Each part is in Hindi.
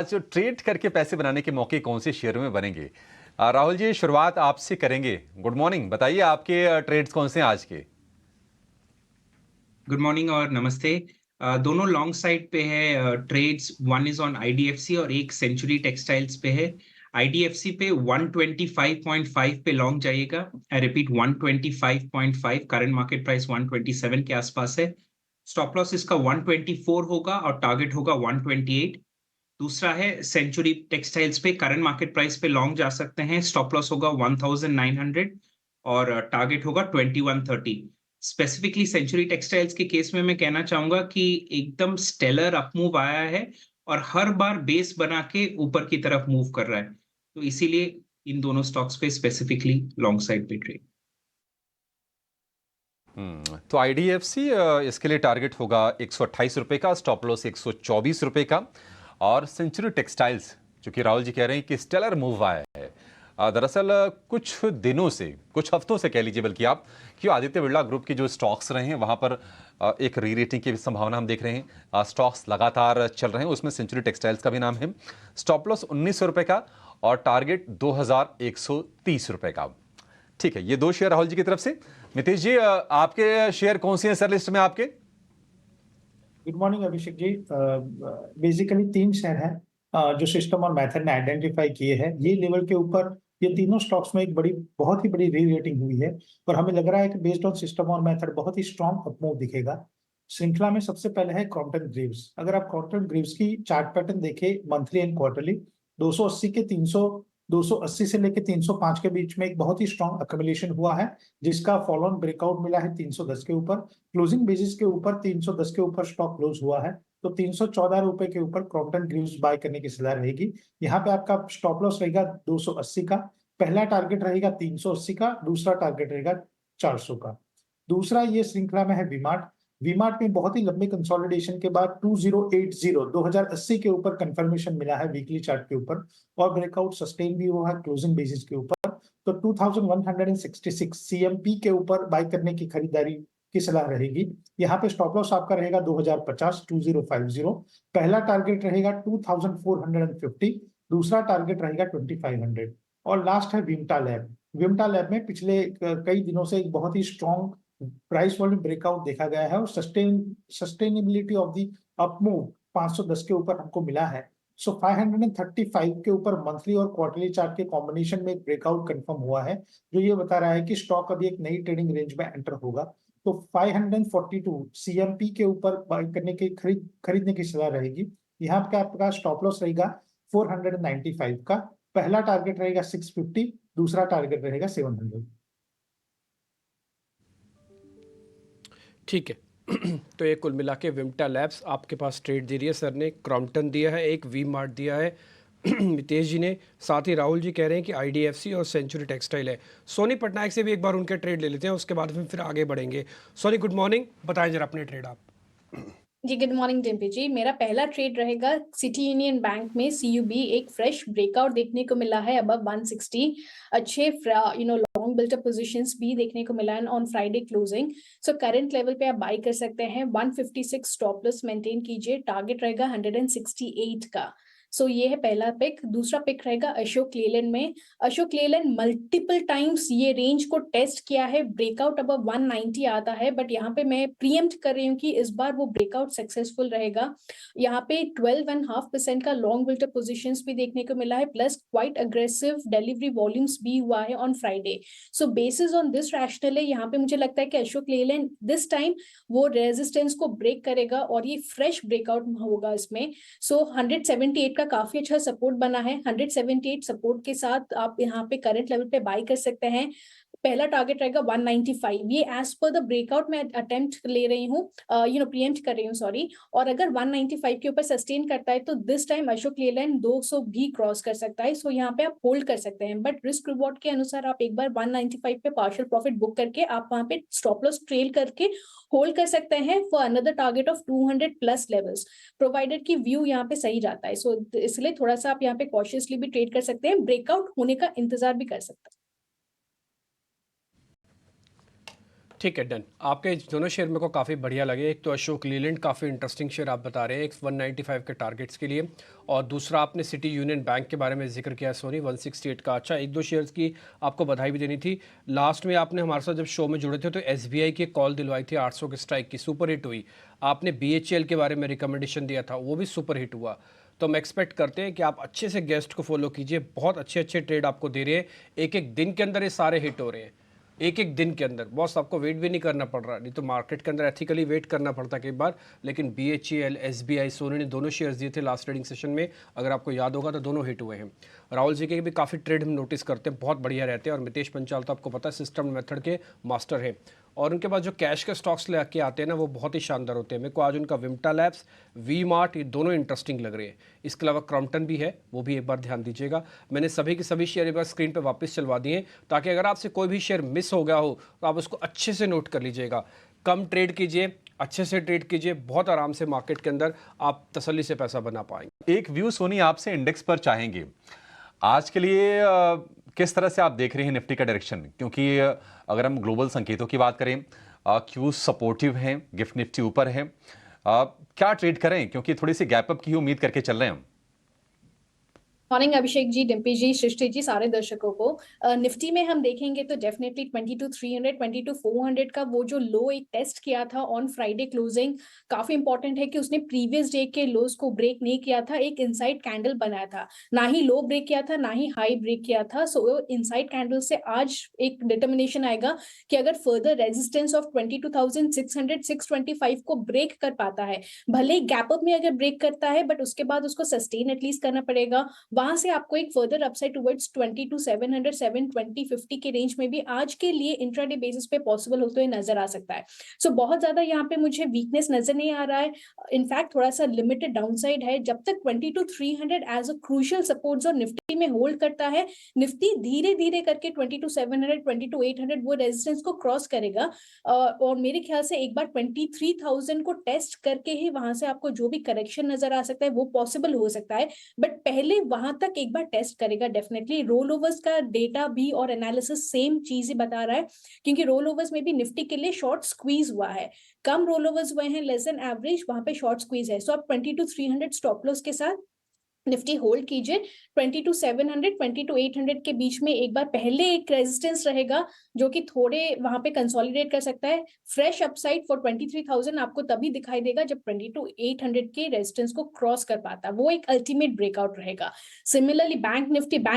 जो ट्रेड करके पैसे बनाने के मौके कौन से शेयरों में बनेंगे? राहुल जी, शुरुआत आपसे करेंगे। गुड मॉर्निंग, बताइए आपके ट्रेड्स कौन से हैं आज के? गुड मॉर्निंग और नमस्ते। दोनों लॉन्ग साइड पे है trades. One is on IDFC और एक सेंचुरी टेक्सटाइल्स पे है। आईडीएफसी पे 125.5 पे लॉन्ग जाइएगा। I repeat 125.5। Current market price 127 के आसपास है। स्टॉप लॉस इसका 124 होगा और टारगेट होगा 128। दूसरा है सेंचुरी टेक्सटाइल्स पे करंट मार्केट प्राइस पे लॉन्ग जा सकते हैं। स्टॉप लॉस होगा 1900 और टारगेट होगा 2130। स्पेसिफिकली सेंचुरी टेक्सटाइल्स के केस में मैं कहना चाहूंगा कि एकदम स्टेलर अपमूव आया है और हर बार बेस बना के ऊपर की तरफ मूव कर रहा है, तो इसीलिए इन दोनों स्टॉक्स पे स्पेसिफिकली लॉन्ग साइड पे ट्रेड। तो आईडीएफसी इसके लिए टारगेट होगा 128 रुपए का, स्टॉप लॉस 124 रुपए का। और सेंचुरी टेक्सटाइल्स, जो कि राहुल जी कह रहे हैं कि स्टेलर मूव आया है। दरअसल कुछ दिनों से, कुछ हफ्तों से कह लीजिए बल्कि आप, कि आदित्य बिरला ग्रुप की जो स्टॉक्स रहे हैं वहां पर एक री रेटिंग की भी संभावना हम देख रहे हैं। स्टॉक्स लगातार चल रहे हैं, उसमें सेंचुरी टेक्सटाइल्स का भी नाम है। स्टॉप लॉस 1900 रुपए का और टारगेट 2130 रुपए का। ठीक है, ये दो शेयर राहुल जी की तरफ से। नितीश जी, आपके शेयर कौन से हैं सर लिस्ट में आपके? Good morning Abhishek ji. Basically तीन शेयर हैं जो सिस्टम और मेथड ने आइडेंटिफाई किए हैं। ये लेवल के ऊपर ये तीनों स्टॉक्स में एक बहुत ही बड़ी री रेटिंग हुई है और हमें लग रहा है कि बेस्ड ऑन सिस्टम और मेथड बहुत ही स्ट्रॉन्ग अपमूव दिखेगा। श्रृंखला में सबसे पहले है क्रॉम्पटन ग्रीव्स। अगर आप क्रॉम्पटन ग्रीव्स की चार्ट पैटर्न देखें मंथली एंड क्वार्टरली, 280 के 300 280 से लेके 305 के बीच में एक बहुत ही स्ट्रॉन्ग अक्यूमुलेशन हुआ है, जिसका फॉलो ऑन ब्रेकआउट मिला है 310 के ऊपर। क्लोजिंग बेसिस के ऊपर 310 के ऊपर स्टॉक क्लोज हुआ है, तो 314 रुपए के ऊपर क्रॉम्पटन ग्रीव्स बाय करने की सलाह रहेगी। यहाँ पे आपका स्टॉप लॉस रहेगा 280 का, पहला टारगेट रहेगा 380 का, दूसरा टारगेट रहेगा 400 का। दूसरा ये श्रृंखला में है वीमार्ट। वीमार्ट में बहुत ही लंबे कंसोलिडेशन के बाद 2080 के ऊपर कंफर्मेशन मिला है वीकली चार्ट के ऊपर और ब्रेकआउट सस्टेन भी हुआ है क्लोजिंग बेसिस के ऊपर। तो 2166 सीएमपी के ऊपर बाय करने की खरीदारी की सलाह रहेगी। यहाँ पे स्टॉप लॉस आपका रहेगा 2050। पहला टारगेट रहेगा 2450, दूसरा टारगेट रहेगा 2500। और लास्ट है विम्टा लैब। विम्टा लैब में पिछले कई दिनों से एक बहुत ही स्ट्रॉन्ग प्राइस वॉल्यूम ब्रेकआउट देखा गया है और सस्टेनेबिलिटी ऑफ दी अपमूव 510 के ऊपर हमको मिला है। सो 535 के ऊपर मंथली और क्वार्टरली चार्ट के कॉम्बिनेशन में एक ब्रेकआउट कंफर्म हुआ है, जो ये बता रहा है कि स्टॉक अभी एक नई ट्रेडिंग रेंज में एंटर होगा। तो 542 सीएमपी के ऊपर बाय करने की खरीदने की सलाह रहेगी। यहाँ पे आपका स्टॉप लॉस रहेगा 495 का, पहला टारगेट रहेगा 650, दूसरा टारगेट रहेगा 700। ठीक है। तो ये कुल मिला के विम्टा लैब्स आपके पास ट्रेड दे रही है सर ने, क्रॉम्पटन दिया है, एक वी मार्ट दिया है नितेश जी ने, साथ ही राहुल जी कह रहे हैं कि आईडीएफसी और सेंचुरी टेक्सटाइल है। सोनी पटनायक से भी एक बार उनके ट्रेड ले लेते हैं, उसके बाद फिर आगे बढ़ेंगे। सोनी गुड मॉर्निंग, बताएं जरा अपने ट्रेड आप। जी गुड मॉर्निंग डिम्पी जी। मेरा पहला ट्रेड रहेगा सिटी यूनियन बैंक में सीयूबी। एक फ्रेश ब्रेकआउट देखने को मिला है अबव 160। अच्छे लॉन्ग बिल्टअप पोजीशंस भी देखने को मिला है on Friday closing. So current level पे आप बाय कर सकते हैं। 156 स्टॉप लॉस मेंटेन कीजिए, टारगेट रहेगा 168 का। सो ये है पहला पिक। दूसरा पिक रहेगा अशोक लेलैंड में। अशोक लेलैंड मल्टीपल टाइम्स ये रेंज को टेस्ट किया है, ब्रेकआउट अबव 190 आता है, बट यहाँ पे मैं प्रीएम्प्ट कर रही हूँ कि इस बार वो ब्रेकआउट सक्सेसफुल रहेगा। यहाँ पे 12.5% का लॉन्ग बिल्टअप पोजीशंस भी देखने को मिला है, plus quite aggressive delivery volumes भी हुआ है on Friday. So basis on this rational है, यहाँ पे मुझे लगता है कि अशोक लेलैंड दिस टाइम वो रेजिस्टेंस को ब्रेक करेगा और ये फ्रेश ब्रेकआउट होगा इसमें। सो 178 का काफी अच्छा सपोर्ट बना है। 178 सपोर्ट के साथ आप यहाँ पे करंट लेवल पे बाय कर सकते हैं। पहला टारगेट रहेगा 195। ये एज पर द ब्रेकआउट में अटेम्प्ट ले रही हूँ, प्रीएम्प्ट कर रही हूँ, सॉरी। और अगर 195 के ऊपर सस्टेन करता है तो दिस टाइम अशोक लेलैंड 200 भी क्रॉस कर सकता है। सो यहाँ पे आप होल्ड कर सकते हैं, बट रिस्क रिवॉर्ड के अनुसार आप एक बार 195 पे पार्शियल प्रॉफिट बुक करके आप वहां पे स्टॉप लॉस ट्रेल करके होल्ड कर सकते हैं for another target of 200 plus levels, provided की व्यू यहाँ पे सही जाता है। सो इसलिए थोड़ा सा आप यहाँ पे कॉशियसली भी ट्रेड कर सकते हैं, ब्रेकआउट होने का इंतजार भी कर सकते हैं। ठीक है, डन। आपके दोनों शेयर मेरे को काफ़ी बढ़िया लगे। एक तो अशोक लीलैंड काफ़ी इंटरेस्टिंग शेयर आप बता रहे हैं एक 195 के टारगेट्स के लिए, और दूसरा आपने सिटी यूनियन बैंक के बारे में जिक्र किया सोनी 168 का। अच्छा, एक दो शेयर्स की आपको बधाई भी देनी थी। लास्ट में आपने हमारे साथ जब शो में जुड़े थे तो एसबीआई की कॉल दिलवाई थी 800 के स्ट्राइक की, सुपर हिट हुई। आपने बीएचईएल के बारे में रिकमेंडेशन दिया था, वो भी सुपर हिट हुआ। तो हम एक्सपेक्ट करते हैं कि आप अच्छे से गेस्ट को फॉलो कीजिए, बहुत अच्छे अच्छे ट्रेड आपको दे रहे हैं। एक एक दिन के अंदर ये सारे हिट हो रहे हैं, एक एक दिन के अंदर। बॉस आपको वेट भी नहीं करना पड़ रहा, नहीं तो मार्केट के अंदर एथिकली वेट करना पड़ता कई बार। लेकिन बीएचईएल, एसबीआई, सोनी ने दोनों शेयर्स दिए थे लास्ट ट्रेडिंग सेशन में, अगर आपको याद होगा तो दोनों हिट हुए हैं। राहुल जी के भी काफ़ी ट्रेड हम नोटिस करते हैं, बहुत बढ़िया रहते हैं। और मितेश पंचाल तो आपको पता है सिस्टम मेथड के मास्टर हैं, और उनके पास जो कैश के स्टॉक्स लेके आते हैं ना वो बहुत ही शानदार होते हैं। मेरे को आज उनका विम्टा लैब्स, वी मार्ट, ये दोनों इंटरेस्टिंग लग रहे हैं। इसके अलावा क्रॉम्पटन भी है, वो भी एक बार ध्यान दीजिएगा। मैंने सभी के सभी शेयर एक बार स्क्रीन पे वापस चलवा दिए हैं, ताकि अगर आपसे कोई भी शेयर मिस हो गया हो तो आप उसको अच्छे से नोट कर लीजिएगा। कम ट्रेड कीजिए, अच्छे से ट्रेड कीजिए, बहुत आराम से मार्केट के अंदर आप तसल्ली से पैसा बना पाएंगे। एक व्यू सोनी आपसे इंडेक्स पर चाहेंगे आज के लिए, किस तरह से आप देख रहे हैं निफ्टी का डायरेक्शन? क्योंकि अगर हम ग्लोबल संकेतों की बात करें, क्यूज सपोर्टिव हैं, गिफ्ट निफ्टी ऊपर है, क्या ट्रेड करें? क्योंकि थोड़ी सी गैप अप की उम्मीद करके चल रहे हैं हम। मॉर्निंग अभिषेक जी, डिम्पी जी, सृष्टि जी, सारे दर्शकों को। निफ्टी में हम देखेंगे तो डेफिनेटली 22,300 22,400 का वो जो लो एक टेस्ट किया था ऑन फ्राइडे क्लोजिंग, काफी इंपॉर्टेंट है कि उसने प्रीवियस डे के लोज को ब्रेक नहीं किया था, एक इनसाइड कैंडल बनाया था, ना ही लो ब्रेक किया था ना ही हाई ब्रेक किया था। सो इनसाइड कैंडल से आज एक डिटर्मिनेशन आएगा कि अगर फर्दर रेजिस्टेंस ऑफ 22,600 625 को ब्रेक कर पाता है, भले गैप अप में अगर ब्रेक करता है बट उसके बाद उसको सस्टेन एटलीस्ट करना पड़ेगा। वहां से आपको एक फर्दर अपसाइड टुवर्ड्स 22,700 720 50 के रेंज में भी आज के लिए इंट्राडे बेसिस पे पॉसिबल होते हुए नजर आ सकता है। सो बहुत ज्यादा यहाँ पे मुझे वीकनेस नजर नहीं आ रहा है, इनफैक्ट थोड़ा सा लिमिटेड डाउनसाइड है। जब तक 22,300 एज अ क्रूशियल सपोर्ट और निफ्टी में होल्ड करता है, निफ्टी धीरे धीरे करके 22,700 22,800 वो रेजिस्टेंस को क्रॉस करेगा, और मेरे ख्याल से एक बार 23,000 को टेस्ट करके ही वहां से आपको जो भी करेक्शन नजर आ सकता है वो पॉसिबल हो सकता है। बट पहले वहां तक एक बार टेस्ट करेगा डेफिनेटली। रोल ओवर्स का डेटा भी और एनालिसिस सेम चीज ही बता रहा है, क्योंकि रोल ओवर्स में भी निफ्टी के लिए शॉर्ट स्क्वीज हुआ है, कम रोल ओवर्स हुए हैं, लेस देन एवरेज, वहां पे शॉर्ट स्क्वीज है। सो आप 22,300 स्टॉप लॉस के साथ निफ्टी होल्ड कीजिए। 22,700 22,800 के बीच में एक बार पहले एक रेजिस्टेंस रहेगा जो कि थोड़े वहां पे कंसोलिडेट कर सकता है। फ्रेश अपसाइड फॉर 23,000 आपको तभी दिखाई देगा जब 22,800 के रेजिस्टेंस को क्रॉस कर पाता है, वो एक अल्टीमेट ब्रेकआउट रहेगा। सिमिलरली बैंक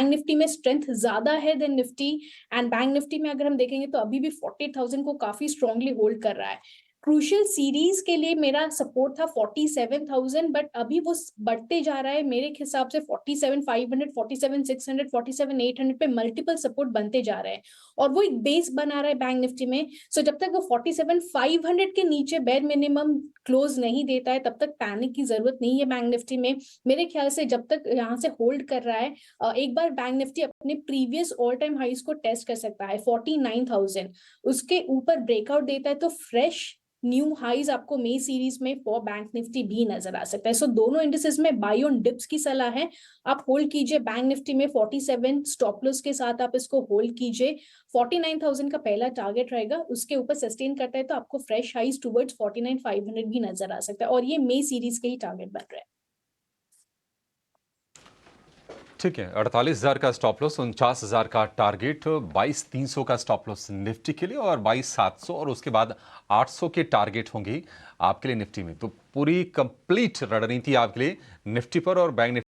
निफ्टी में स्ट्रेंथ ज्यादा है then Nifty, and bank Nifty में अगर हम देखेंगे तो अभी भी 40,000 को काफी स्ट्रांगली होल्ड कर रहा है। क्रूशियल सीरीज के लिए मेरा सपोर्ट था 47,000, बट अभी वो बढ़ते जा रहा है मेरे हिसाब से 47,500 47,600 47,800 पे मल्टीपल सपोर्ट बनते जा रहे हैं, और वो एक बेस बना रहा है बैंक निफ्टी में। सो जब तक वो 47,500 के नीचे बेयर मिनिमम क्लोज नहीं देता है तब तक पैनिक की जरूरत नहीं है बैंक निफ्टी में। मेरे ख्याल से जब तक यहाँ से होल्ड कर रहा है, एक बार बैंक निफ्टी अपने प्रीवियस ऑल टाइम हाइज को टेस्ट कर सकता है 49,000, उसके ऊपर ब्रेकआउट देता है तो फ्रेश न्यू हाइज आपको मई सीरीज में फॉर बैंक निफ्टी भी नजर आ सकता है। सो दोनों इंडिसेस में बाय ऑन डिप्स की सलाह है, आप होल्ड कीजिए। बैंक निफ्टी में 47 स्टॉप लॉस के साथ आप इसको होल्ड कीजिए। 49,000 का पहला टारगेट रहेगा, उसके ऊपर सस्टेन करता है तो आपको फ्रेश हाइज टुवर्ड्स 49,500 भी नजर आ सकता है, और ये मई सीरीज के ही टारगेट बन रहे हैं। ठीक है, 48,000 का स्टॉप लॉस, 49,000 का टारगेट, 22,300 का स्टॉप लॉस निफ्टी के लिए और 22,700 और उसके बाद 800 के टारगेट होंगे आपके लिए निफ्टी में। तो पूरी कंप्लीट रणनीति आपके लिए निफ्टी पर और बैंक